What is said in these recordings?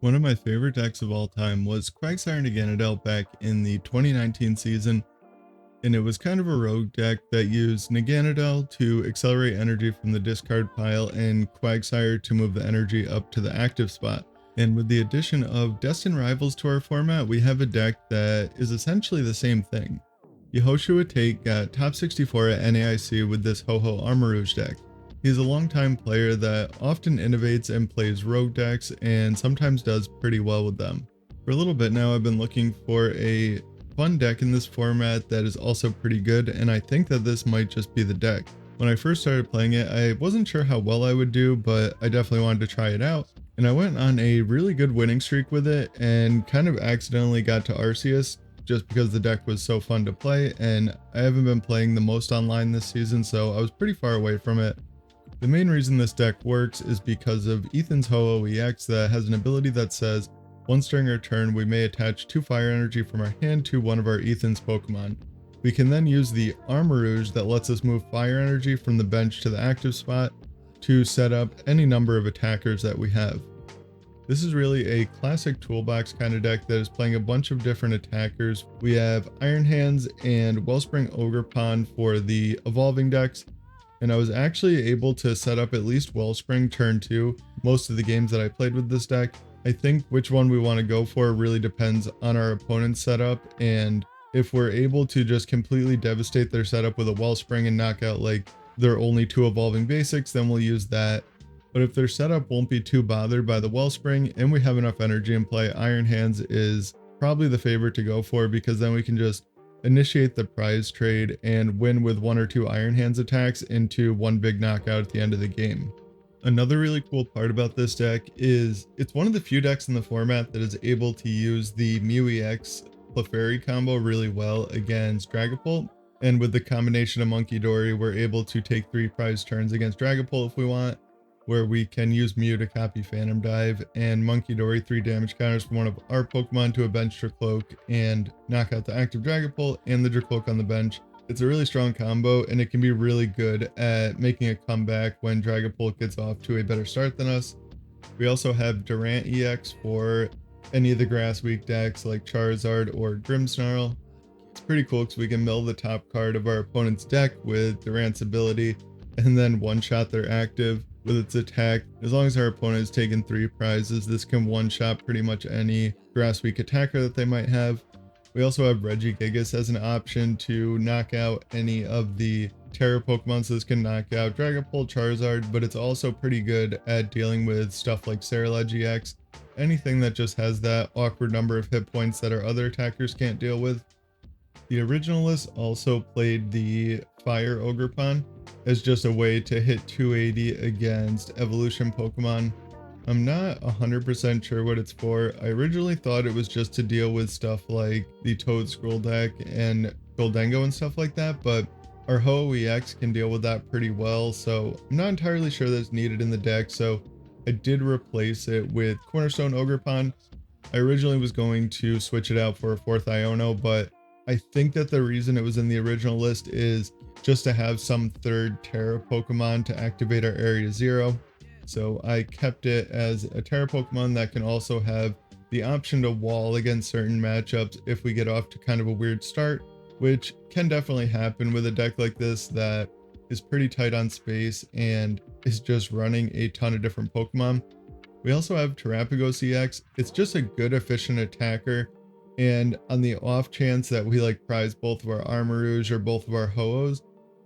One of my favorite decks of all time was Quagsire and Naganadel back in the 2019 season, and it was kind of a rogue deck that used Naganadel to accelerate energy from the discard pile and Quagsire to move the energy up to the active spot. And with the addition of Destined Rivals to our format, we have a deck that is essentially the same thing. Yehoshua Tate got top 64 at NAIC with this Ho-Ho Armarouge deck. He's a longtime player that often innovates and plays rogue decks and sometimes does pretty well with them. For a little bit now, I've been looking for a fun deck in this format that is also pretty good, and I think that this might just be the deck. When I first started playing it, I wasn't sure how well I would do, but I definitely wanted to try it out. And I went on a really good winning streak with it and kind of accidentally got to Arceus just because the deck was so fun to play, and I haven't been playing the most online this season, so I was pretty far away from it. The main reason this deck works is because of Ethan's Ho-Oh EX that has an ability that says, once during our turn we may attach 2 fire energy from our hand to one of our Ethan's Pokemon. We can then use the Armarouge that lets us move fire energy from the bench to the active spot to set up any number of attackers that we have. This is really a classic toolbox kind of deck that is playing a bunch of different attackers. We have Iron Hands and Wellspring Ogerpon for the evolving decks, and I was actually able to set up at least Wellspring turn 2 most of the games that I played with this deck. I think which one we want to go for really depends on our opponent's setup, and if we're able to just completely devastate their setup with a Wellspring and knock out like their only 2 evolving basics, then we'll use that. But if their setup won't be too bothered by the Wellspring and we have enough energy in play, Iron Hands is probably the favorite to go for, because then we can just initiate the prize trade and win with 1 or 2 Iron Hands attacks into one big knockout at the end of the game. Another really cool part about this deck is it's one of the few decks in the format that is able to use the Mew EX Clefairy combo really well against Dragapult. And with the combination of Munkidori, we're able to take 3 prize turns against Dragapult if we want, where we can use Mew to copy Phantom Dive and Munkidori 3 damage counters from one of our Pokemon to a bench Dracloak and knock out the active Dragapult and the Dracloak on the bench. It's a really strong combo, and it can be really good at making a comeback when Dragapult gets off to a better start than us. We also have Durant EX for any of the grass weak decks like Charizard or Grimmsnarl. It's pretty cool because we can mill the top card of our opponent's deck with Durant's ability and then one-shot their active with its attack. As long as our opponent has taken 3 prizes, this can one-shot pretty much any grass weak attacker that they might have. We also have Regigigas as an option to knock out any of the Terra Pokemon, so this can knock out Dragapult, Charizard, but it's also pretty good at dealing with stuff like Cerulege EX, anything that just has that awkward number of hit points that our other attackers can't deal with. The originalists also played the Fire Ogerpon as just a way to hit 280 against evolution Pokemon. I'm not 100% sure what it's for. I originally thought it was just to deal with stuff like the Toad Scroll deck and Goldengo and stuff like that, but our Ho-Oh EX can deal with that pretty well, so I'm not entirely sure that's needed in the deck, so I did replace it with Cornerstone Ogerpon. I originally was going to switch it out for a 4th Iono, but I think that the reason it was in the original list is just to have some 3rd Terra Pokemon to activate our Area 0. So I kept it as a Terra Pokemon that can also have the option to wall against certain matchups if we get off to kind of a weird start, which can definitely happen with a deck like this that is pretty tight on space and is just running a ton of different Pokemon. We also have Terapagos EX. It's just a good efficient attacker, and on the off chance that we like prize both of our Armarouge or both of our Ho-Ohs,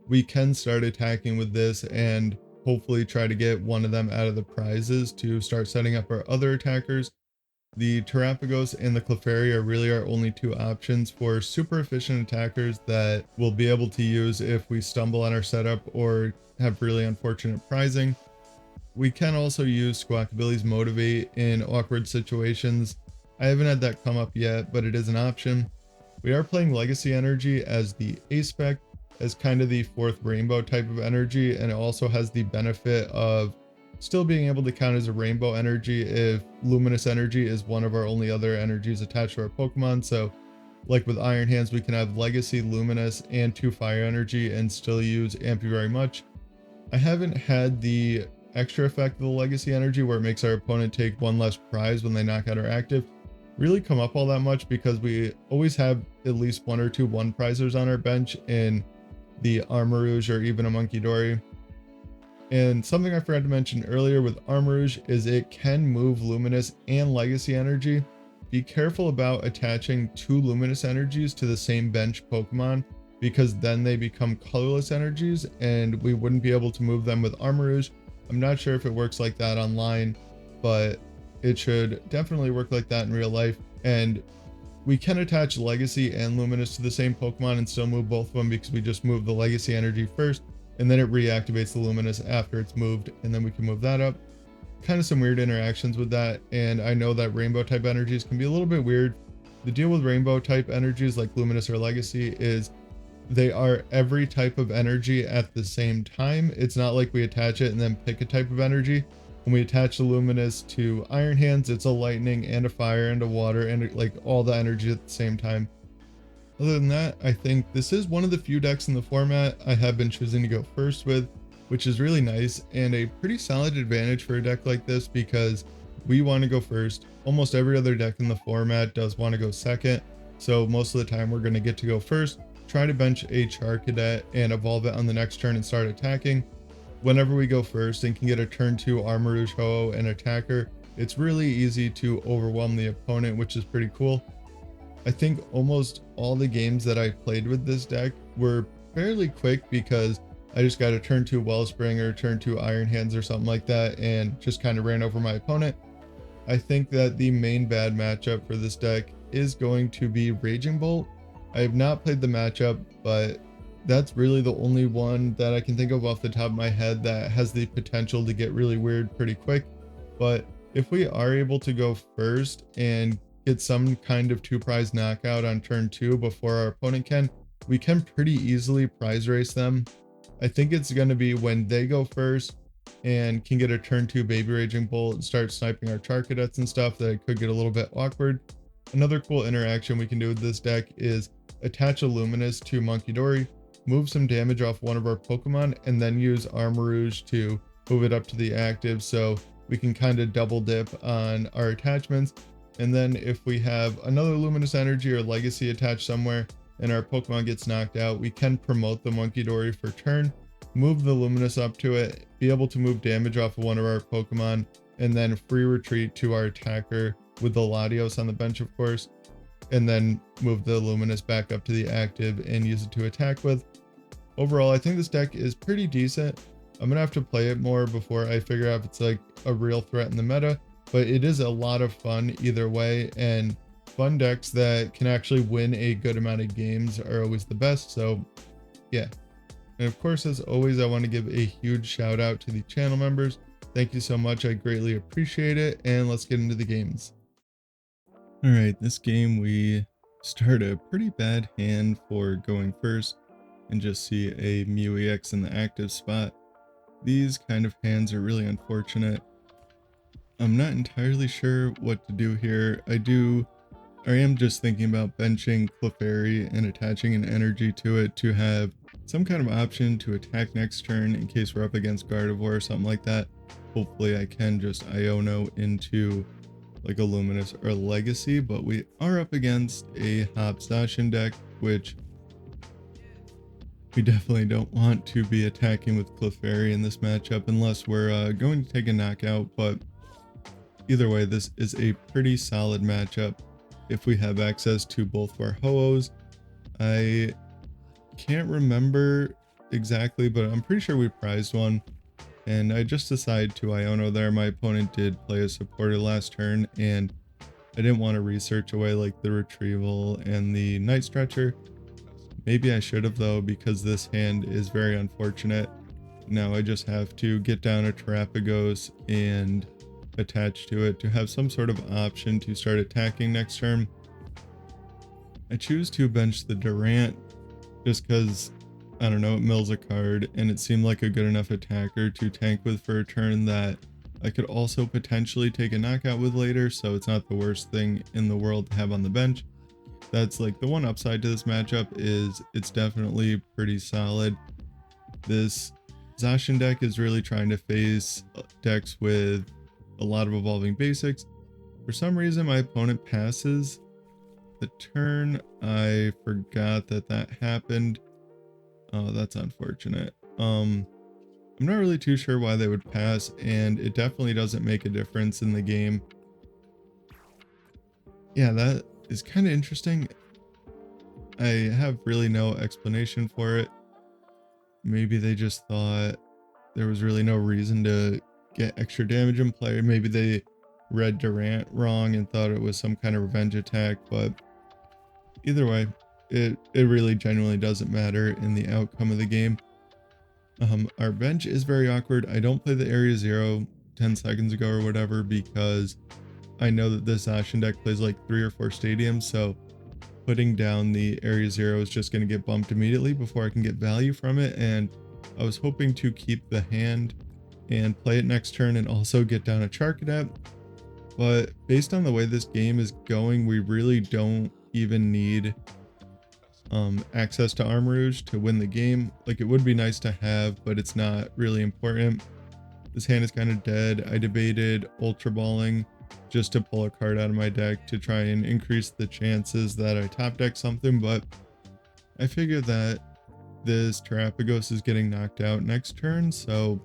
we can start attacking with this and hopefully try to get one of them out of the prizes to start setting up our other attackers. The Terapagos and the Clefairy are really our only 2 options for super efficient attackers that we'll be able to use if we stumble on our setup or have really unfortunate prizing. We can also use Squawkabilly's Motivate in awkward situations. I haven't had that come up yet, but it is an option. We are playing Legacy Energy as the A-Spec, as kind of the 4th rainbow type of energy, and it also has the benefit of still being able to count as a rainbow energy if luminous energy is one of our only other energies attached to our Pokemon. So like with Iron Hands, we can have Legacy, Luminous, and 2 fire energy and still use Ampy very much. I haven't had the extra effect of the Legacy Energy where it makes our opponent take one less prize when they knock out our active really come up all that much, because we always have at least one or two one prizers on our bench in the Armarouge or even a Munkidori. And something I forgot to mention earlier with Armarouge is it can move Luminous and Legacy Energy. Be careful about attaching two Luminous energies to the same bench Pokemon, because then they become colorless energies and we wouldn't be able to move them with Armarouge. I'm not sure if it works like that online, but it should definitely work like that in real life. And we can attach Legacy and Luminous to the same Pokemon and still move both of them, because we just move the Legacy Energy first and then it reactivates the Luminous after it's moved, and then we can move that up. Kind of some weird interactions with that, and I know that rainbow type energies can be a little bit weird. The deal with rainbow type energies like Luminous or Legacy is they are every type of energy at the same time. It's not like we attach it and then pick a type of energy. When we attach the Luminous to Iron Hands, it's a lightning and a fire and a water and like all the energy at the same time. Other than that, I think this is one of the few decks in the format I have been choosing to go first with, which is really nice and a pretty solid advantage for a deck like this, because we want to go first. Almost every other deck in the format does want to go second, so most of the time we're going to get to go first, try to bench a Charcadet and evolve it on the next turn and start attacking. Whenever we go first and can get a turn 2 Armarouge Ho-Oh and attacker, it's really easy to overwhelm the opponent, which is pretty cool. I think almost all the games that I played with this deck were fairly quick, because I just got a turn 2 Wellspring or turn 2 Iron Hands or something like that and just kind of ran over my opponent. I think that the main bad matchup for this deck is going to be Raging Bolt. I have not played the matchup, but that's really the only one that I can think of off the top of my head that has the potential to get really weird pretty quick. But if we are able to go first and get some kind of 2 prize knockout on turn 2 before our opponent can, we can pretty easily prize race them. I think it's going to be when they go first and can get a turn 2 Baby Raging Bolt and start sniping our Charcadets and stuff that it could get a little bit awkward. Another cool interaction we can do with this deck is attach a Luminous to Munkidori, move some damage off one of our Pokemon, and then use Armarouge to move it up to the active, so we can kind of double dip on our attachments. And then if we have another Luminous Energy or Legacy attached somewhere and our Pokemon gets knocked out, we can promote the Munkidori for turn, move the Luminous up to it, be able to move damage off of one of our Pokemon, and then free retreat to our attacker with the Latias on the bench, of course, and then move the Luminous back up to the active and use it to attack with. Overall, I think this deck is pretty decent. I'm gonna have to play it more before I figure out if it's like a real threat in the meta, but it is a lot of fun either way, and fun decks that can actually win a good amount of games are always the best. So yeah. And of course, as always, I want to give a huge shout out to the channel members. Thank you so much. I greatly appreciate it. And let's get into the games. All right, this game we start a pretty bad hand for going first and just see a Mew EX in the active spot. These kind of hands are really unfortunate. I'm not entirely sure what to do here. I am just thinking about benching Clefairy and attaching an energy to it to have some kind of option to attack next turn in case we're up against Gardevoir or something like that. Hopefully I can just Iono into like a Luminous or Legacy, but we are up against a Hopsashin deck, which we definitely don't want to be attacking with Clefairy in this matchup unless we're going to take a knockout. But either way, this is a pretty solid matchup if we have access to both of our Ho-Ohs. I can't remember exactly, but I'm pretty sure we prized one. And I just decided to Iono there. My opponent did play a supporter last turn, and I didn't want to research away like the Retrieval and the Night Stretcher. Maybe I should have though, because this hand is very unfortunate. Now I just have to get down a Terapagos and attach to it to have some sort of option to start attacking next turn. I choose to bench the Durant just because, I don't know, it mills a card and it seemed like a good enough attacker to tank with for a turn that I could also potentially take a knockout with later, so it's not the worst thing in the world to have on the bench. That's like the one upside to this matchup is it's definitely pretty solid. This Zacian deck is really trying to face decks with a lot of evolving basics. For some reason, my opponent passes the turn. I forgot that that happened. Oh, that's unfortunate. I'm not really too sure why they would pass, and it definitely doesn't make a difference in the game. Yeah, that is kind of interesting. I have really no explanation for it. Maybe they just thought there was really no reason to get extra damage in play. Maybe they read Durant wrong and thought it was some kind of revenge attack, but either way, it really genuinely doesn't matter in the outcome of the game. Our bench is very awkward. I don't play the Area 0 10 seconds ago or whatever because I know that this Zacian deck plays like 3 or 4 stadiums, so putting down the Area 0 is just going to get bumped immediately before I can get value from it, and I was hoping to keep the hand and play it next turn and also get down a Charcadet, but based on the way this game is going, we really don't even need access to Armarouge to win the game. Like, it would be nice to have, but it's not really important. This hand is kind of dead. I debated Ultra Balling just to pull a card out of my deck to try and increase the chances that I top deck something, but I figured that this Terapagos is getting knocked out next turn, so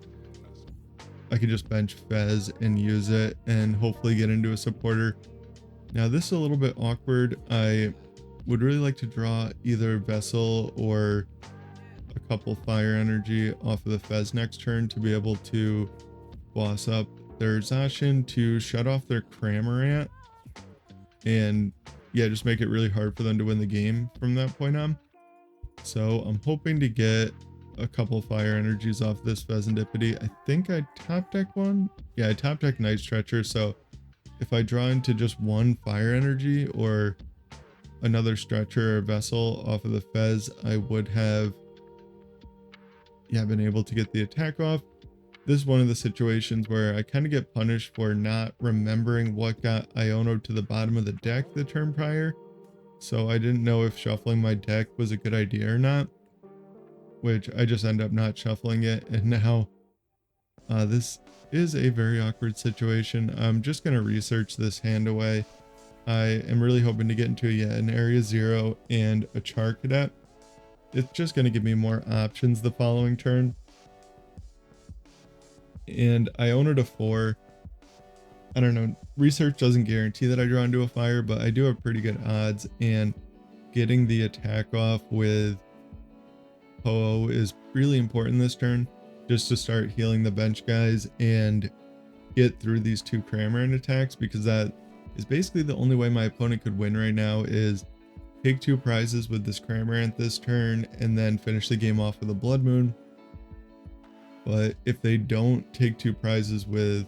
I could just bench Fez and use it and hopefully get into a supporter. Now this is a little bit awkward. I would really like to draw either Vessel or a couple Fire Energy off of the Fez next turn to be able to boss up their Zacian to shut off their Cramorant and yeah, just make it really hard for them to win the game from that point on. So I'm hoping to get a couple Fire Energies off this Fezandipiti. I think I top deck one. Yeah, I top deck Night Stretcher, so if I draw into just one Fire Energy or another Stretcher or Vessel off of the Fez, I would have been able to get the attack off. This is one of the situations where I kind of get punished for not remembering what got Iono to the bottom of the deck the turn prior. So I didn't know if shuffling my deck was a good idea or not, which I just end up not shuffling it. And now this is a very awkward situation. I'm just going to research this hand away. I am really hoping to get into an Area 0 and a Charcadet. It's just going to give me more options the following turn. And Iono to 4. I don't know, research doesn't guarantee that I draw into a fire, but I do have pretty good odds, and getting the attack off with Ho-Oh is really important this turn, just to start healing the bench guys and get through these 2 Cramorant attacks, because that is basically the only way my opponent could win right now, is take 2 prizes with this Cramorant this turn and then finish the game off with a Bloodmoon. But if they don't take 2 prizes with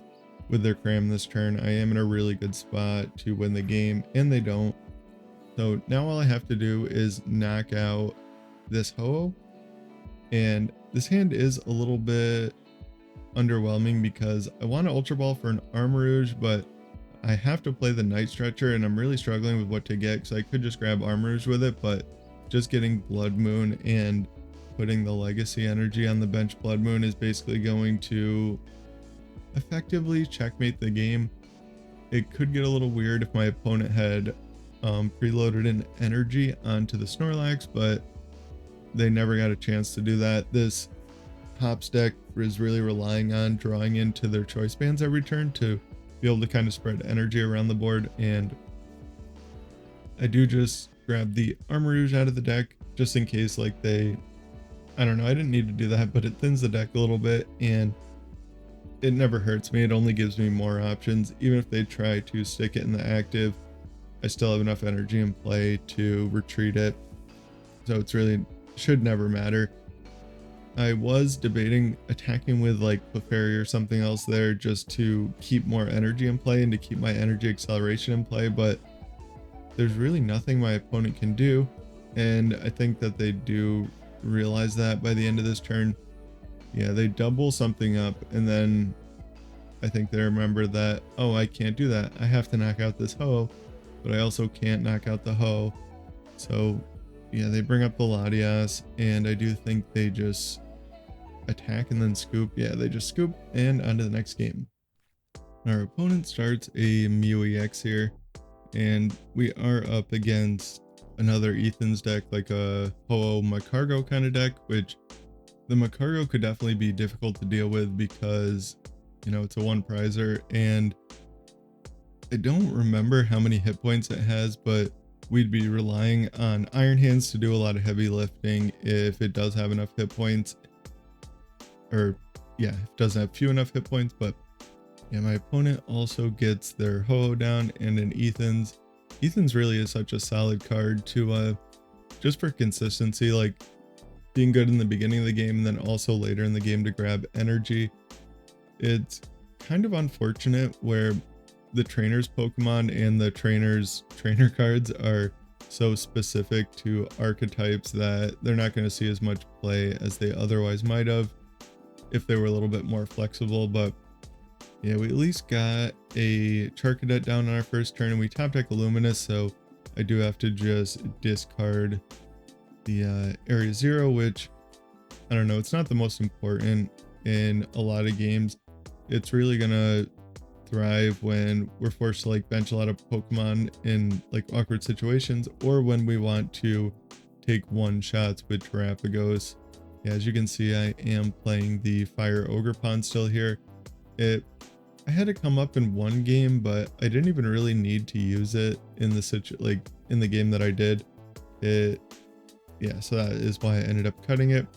their Cram this turn, I am in a really good spot to win the game, and they don't. So now all I have to do is knock out this Ho-Oh, and this hand is a little bit underwhelming because I want to Ultra Ball for an Armarouge, but I have to play the Night Stretcher, and I'm really struggling with what to get because I could just grab Armarouge with it, but just getting Bloodmoon and putting the Legacy Energy on the bench Bloodmoon is basically going to effectively checkmate the game. It could get a little weird if my opponent had preloaded an energy onto the Snorlax, but they never got a chance to do that. This Hops deck is really relying on drawing into their choice bands every turn to be able to kind of spread energy around the board, and I do just grab the Armarouge out of the deck just in case, like, I don't know, I didn't need to do that, but it thins the deck a little bit, and it never hurts me. It only gives me more options. Even if they try to stick it in the active, I still have enough energy in play to retreat it, so it's really should never matter. I was debating attacking with like Clefairy or something else there just to keep more energy in play and to keep my energy acceleration in play, but there's really nothing my opponent can do, and I think that they do realize that by the end of this turn. Yeah, they double something up, and then I think they remember that, oh, I can't do that. I have to knock out this Ho, but I also can't knock out the Ho. So yeah, they bring up the Latias, and I do think they just attack and then scoop. Yeah, they just scoop and on to the next game. Our opponent starts a Mew EX here, and we are up against another Ethan's deck, like a Ho-Oh Macargo kind of deck, which the Macargo could definitely be difficult to deal with because, you know, it's a one prizer, and I don't remember how many hit points it has, but we'd be relying on Iron Hands to do a lot of heavy lifting if it does have enough hit points. Or, yeah, it doesn't have few enough hit points, but yeah, my opponent also gets their Ho-Oh down and an Ethan's. Ethan's really is such a solid card to, just for consistency, like being good in the beginning of the game and then also later in the game to grab energy. It's kind of unfortunate where the trainer's Pokemon and the trainer's trainer cards are so specific to archetypes that they're not going to see as much play as they otherwise might have if they were a little bit more flexible. But yeah, we at least got a Charcadet down on our first turn, and we top deck a Luminous, so I do have to just discard the Area 0, which, I don't know, it's not the most important in a lot of games. It's really gonna thrive when we're forced to like bench a lot of Pokemon in like awkward situations, or when we want to take one shots with Terapagos. Yeah, as you can see, I am playing the Fire Ogerpon still here. I had it come up in one game, but I didn't even really need to use it in the in the game that I did. Yeah, so that is why I ended up cutting it.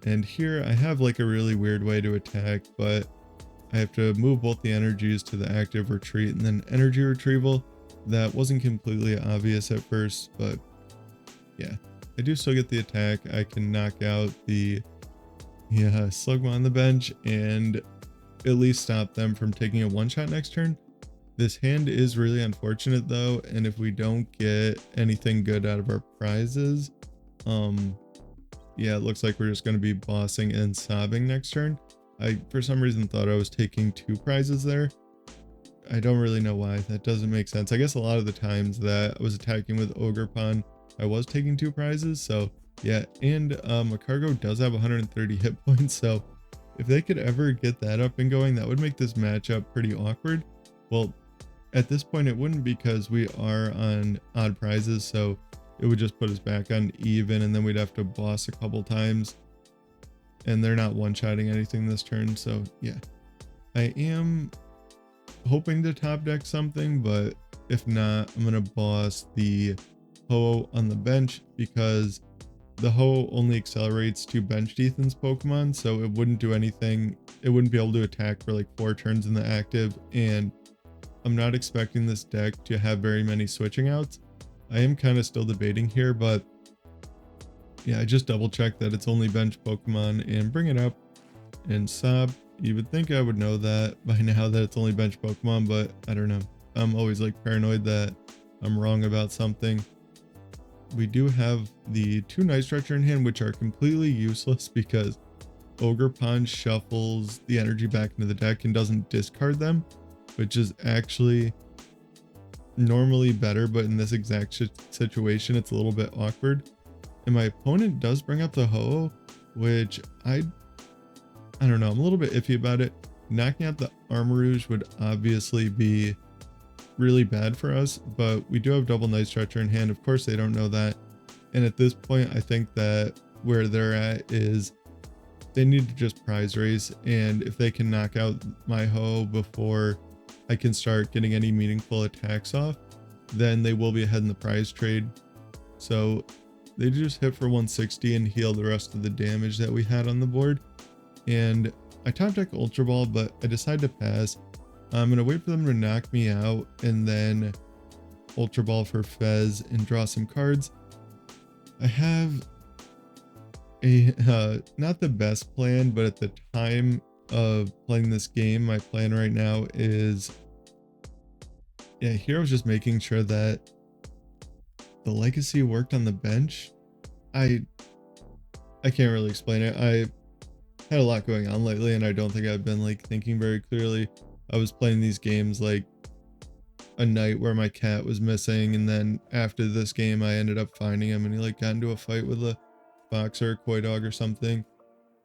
And here I have like a really weird way to attack, but I have to move both the energies to the active retreat and then energy retrieval. That wasn't completely obvious at first, but yeah, I do still get the attack. I can knock out the Slugma on the bench and at least stop them from taking a one-shot next turn. This hand is really unfortunate though, and if we don't get anything good out of our prizes, yeah, it looks like we're just going to be bossing and sobbing next turn. I, for some reason, thought I was taking 2 prizes there. I don't really know why. That doesn't make sense. I guess a lot of the times that I was attacking with Ogerpon, I was taking 2 prizes. So yeah, and Macargo does have 130 hit points. So if they could ever get that up and going, that would make this matchup pretty awkward. Well, at this point it wouldn't, because we are on odd prizes. So it would just put us back on even, and then we'd have to boss a couple times. And they're not one-shotting anything this turn, so yeah. I am hoping to top deck something, but if not, I'm gonna boss the Ho-Oh on the bench, because the Ho-Oh only accelerates to benched Ethan's Pokemon, so it wouldn't do anything. It wouldn't be able to attack for like 4 turns in the active, and I'm not expecting this deck to have very many switching outs. I am kind of still debating here, but yeah, I just double checked that it's only bench Pokemon and bring it up and sob. You would think I would know that by now that it's only bench Pokemon, but I don't know. I'm always like paranoid that I'm wrong about something. We do have the 2 Night Stretcher in hand, which are completely useless because Ogerpon shuffles the energy back into the deck and doesn't discard them, which is actually normally better, but in this exact situation, it's a little bit awkward. And my opponent does bring up the Ho-Oh, which I don't know, I'm a little bit iffy about it. Knocking out the Armarouge would obviously be really bad for us, but we do have double Night Stretcher in hand. Of course, they don't know that. And at this point, I think that where they're at is they need to just prize race. And if they can knock out my Ho-Oh before I can start getting any meaningful attacks off, then they will be ahead in the prize trade. So they just hit for 160 and heal the rest of the damage that we had on the board. And I top deck Ultra Ball, but I decide to pass. I'm going to wait for them to knock me out and then Ultra Ball for Fez and draw some cards. I have a not the best plan, but at the time of playing this game, my plan right now is, yeah, here I was just making sure that the Legacy worked on the bench. I can't really explain it. I had a lot going on lately, and I don't think I've been like thinking very clearly. I was playing these games like a night where my cat was missing, and then after this game I ended up finding him, and he like got into a fight with a fox or a koi dog or something.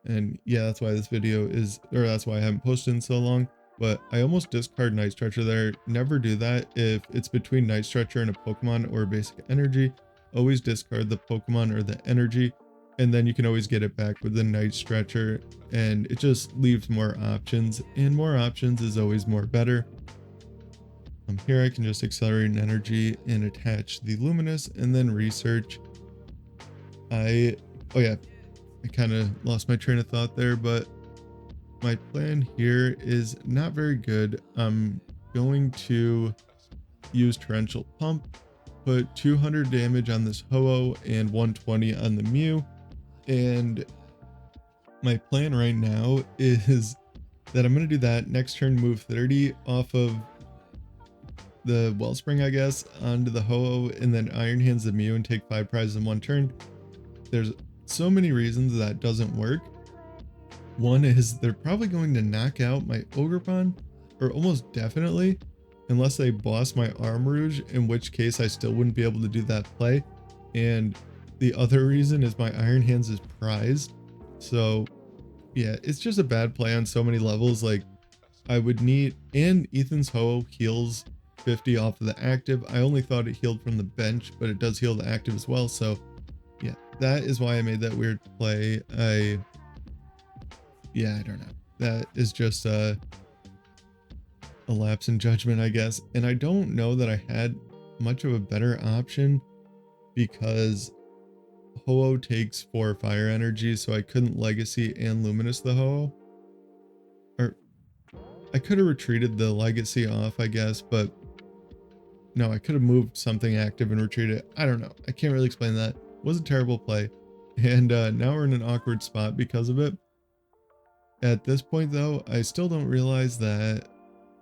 And yeah, that's why this video is, or that's why I haven't posted in so long. But I almost discard Night Stretcher there. Never do that if it's between Night Stretcher and a Pokemon or a basic energy. Always discard the Pokemon or the energy, and then you can always get it back with the Night Stretcher, and it just leaves more options, and more options is always more better. Here I can just accelerate an energy and attach the Luminous and then research. Oh yeah, I kind of lost my train of thought there, but my plan here is not very good. I'm going to use Torrential Pump, put 200 damage on this Ho-Oh and 120 on the Mew, and my plan right now is that I'm going to do that. Next turn, move 30 off of the Wellspring, I guess, onto the Ho-Oh, and then Iron Hands the Mew and take 5 prizes in one turn. There's so many reasons that doesn't work. One is they're probably going to knock out my Ogerpon, or almost definitely, unless they boss my Armarouge, in which case I still wouldn't be able to do that play. And the other reason is my Iron Hands is prized. So yeah, it's just a bad play on so many levels. Like, I would need, and Ethan's Ho heals 50 off of the active. I only thought it healed from the bench, but it does heal the active as well. So yeah, that is why I made that weird play. Yeah, I don't know. That is just a lapse in judgment, I guess. And I don't know that I had much of a better option because Ho-Oh takes 4 fire energy, so I couldn't Legacy and Luminous the Ho-Oh. Or I could have retreated the Legacy off, I guess, but no, I could have moved something active and retreated it. I don't know. I can't really explain that. It was a terrible play. And now we're in an awkward spot because of it. At this point, though, I still don't realize that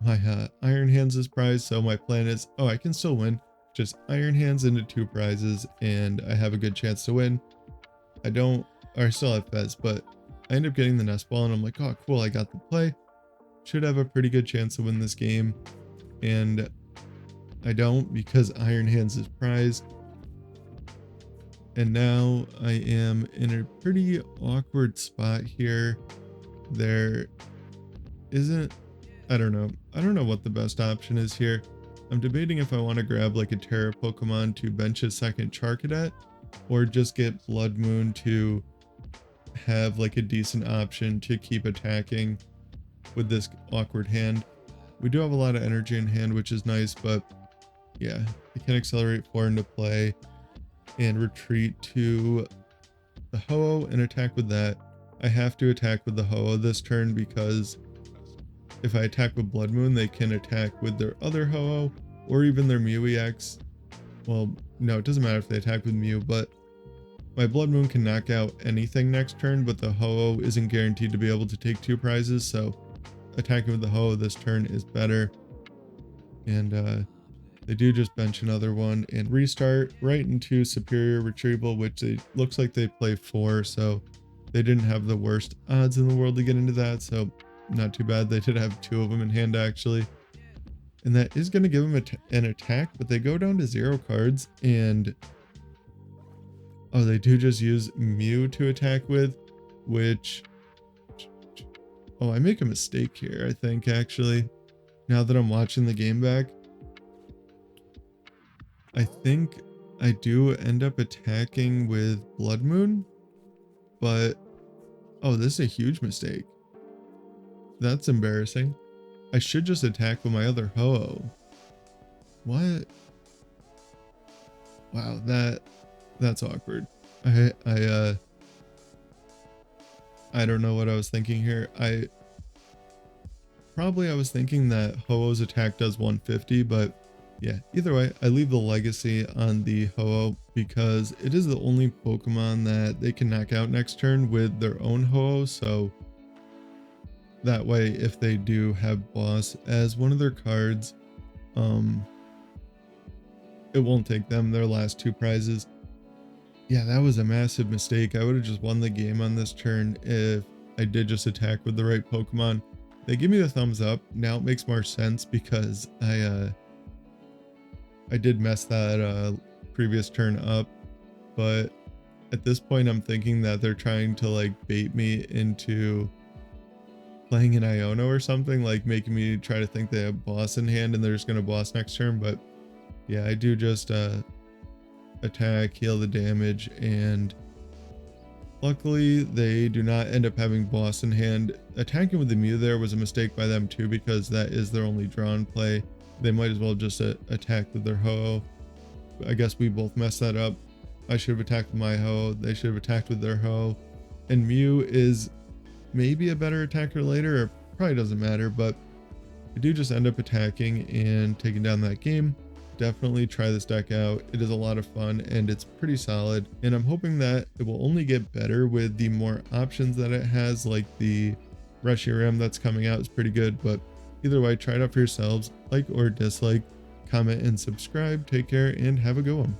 my Iron Hands is prized, so my plan is, oh, I can still win. Just Iron Hands into 2 prizes, and I have a good chance to win. I still have Fez, but I end up getting the Nest Ball, and I'm like, oh, cool, I got the play. Should have a pretty good chance to win this game. And I don't, because Iron Hands is prized. And now I am in a pretty awkward spot here. There isn't, I don't know what the best option is here. I'm debating if I want to grab like a Terra Pokemon to bench a second Charcadet, or just get Bloodmoon to have like a decent option to keep attacking with this awkward hand. We do have a lot of energy in hand, which is nice, but yeah, I can accelerate 4 into play and retreat to the Ho-Oh and attack with that. I have to attack with the Ho-Oh this turn because if I attack with Bloodmoon, they can attack with their other Ho-Oh or even their Mew EX. Well, no, it doesn't matter if they attack with Mew, but my Bloodmoon can knock out anything next turn, but the Ho-Oh isn't guaranteed to be able to take 2 prizes, so attacking with the Ho-Oh this turn is better. And they do just bench another one and restart right into Superior Retrieval, which it looks like they play 4, so they didn't have the worst odds in the world to get into that, so not too bad. They did have 2 of them in hand, actually. And that is going to give them an attack, but they go down to 0 cards, and oh, they do just use Mew to attack with, which, oh, I make a mistake here, I think, actually. Now that I'm watching the game back, I think I do end up attacking with Bloodmoon, but oh, this is a huge mistake. That's embarrassing. I should just attack with my other Ho-Oh. What? Wow, that's awkward. I don't know what I was thinking here. I was thinking that Ho-Oh's attack does 150, but yeah, either way, I leave the Legacy on the Ho-Oh because it is the only Pokemon that they can knock out next turn with their own Ho-Oh, so that way if they do have Boss as one of their cards, it won't take them their last 2 prizes. Yeah, that was a massive mistake. I would have just won the game on this turn if I did just attack with the right Pokemon. They give me the thumbs up. Now it makes more sense because I did mess that previous turn up, but At this point, I'm thinking that they're trying to like bait me into playing an Iono or something, like making me try to think they have boss in hand and they're just gonna boss next turn. But yeah, I do just attack, heal the damage, and luckily they do not end up having boss in hand. Attacking with the Mew there was a mistake by them too, because that is their only drawn play. They might as well just attack with their Ho. I guess we both messed that up. I should have attacked with my Ho, they should have attacked with their Ho. And Mew is maybe a better attacker later, or probably doesn't matter, but I do just end up attacking and taking down that game. Definitely try this deck out. It is a lot of fun and it's pretty solid, and I'm hoping that it will only get better with the more options that it has, like the Reshiram that's coming out is pretty good. But either way, try it out for yourselves. Like or dislike, comment, and subscribe. Take care and have a good one.